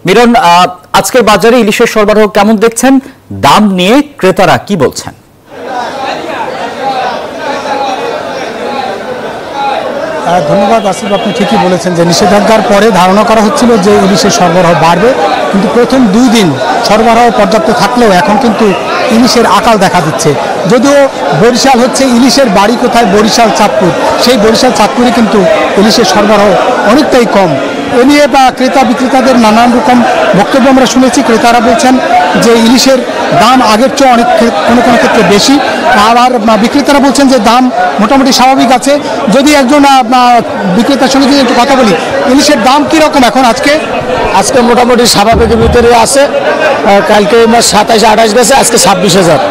মিরন, আজকের বাজারে ইলিশের সরবরাহ কেমন দেখছেন? দাম নিয়ে ক্রেতারা কি বলছেন? ধন্যবাদ আসিফ, আপনি ঠিকই বলেছেন যে নিষেধাজ্ঞার পরে ধারণা করা হচ্ছিল যে ইলিশের সরবরাহ বাড়বে, কিন্তু প্রথম 2 দিন সরবরাহ পর্যাপ্ত থাকলেও এখন কিন্তু ইলিশের আকাল দেখা দিচ্ছে। যদিও বরিশাল হচ্ছে ইলিশের বাড়ি কোথায়, বরিশাল চাঁদপুর, সেই বরিশাল চাঁদপুরে কিন্তু ইলিশের সরবরাহ অনেকটাই কম। এ নিয়ে ক্রেতা বিক্রেতাদের নানান রকম বক্তব্য আমরা শুনেছি। ক্রেতারা বলছেন যে ইলিশের দাম আগের চেয়ে অনেক কোনো কোনো ক্ষেত্রে বেশি, আবার বিক্রেতারা বলছেন যে দাম মোটামুটি স্বাভাবিক আছে। যদি একজন বিক্রেতার সঙ্গে যদি একটু কথা বলি, ইলিশের দাম কীরকম এখন? আজকে মোটামুটি স্বাভাবিকের ভিতরে আছে। কালকে 27-28 গেছে, আজকে 26,000।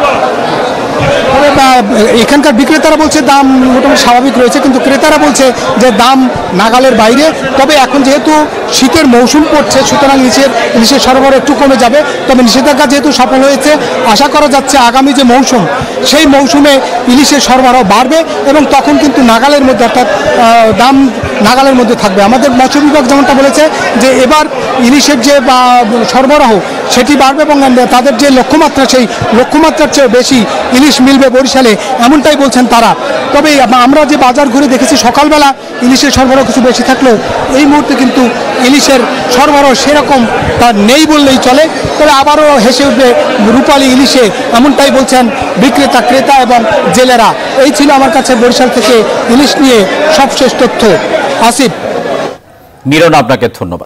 এখানকার বিক্রেতারা বলছে দাম মোটামুটি স্বাভাবিক রয়েছে, কিন্তু ক্রেতারা বলছে যে দাম নাগালের বাইরে। তবে এখন যেহেতু শীতের মৌসুম পড়ছে, সুতরাং ইলিশের সরবরাহ একটু কমে যাবে। তবে নিষেধাজ্ঞা যেহেতু সফল হয়েছে, আশা করা যাচ্ছে আগামী যে মৌসুম, সেই মৌসুমে ইলিশের সরবরাহ বাড়বে এবং তখন কিন্তু নাগালের মধ্যে, অর্থাৎ দাম নাগালের মধ্যে থাকবে। আমাদের মৎস্য বিভাগ যেমনটা বলেছে যে এবার ইলিশের যে সরবরাহ সেটি বাড়বে এবং তাদের যে লক্ষ্যমাত্রা, সেই লক্ষ্যমাত্রার চেয়ে বেশি ইলিশ মিলবে বরিশালে, এমনটাই বলছেন তারা। তবে আমরা যে বাজার ঘুরে দেখেছি, সকালবেলা ইলিশের সরবরাহ কিছু বেশি থাকলেও এই মুহূর্তে কিন্তু ইলিশের সরবরাহ সেরকম তার নেই বললেই চলে। তবে আবারও হেসে উঠবে রূপালী ইলিশে, এমনটাই বলছেন বিক্রেতা, ক্রেতা এবং জেলেরা। এই ছিল আমার কাছে বরিশাল থেকে ইলিশ নিয়ে সবশেষ তথ্য। আসিফ। মিরন, আপনাকে ধন্যবাদ।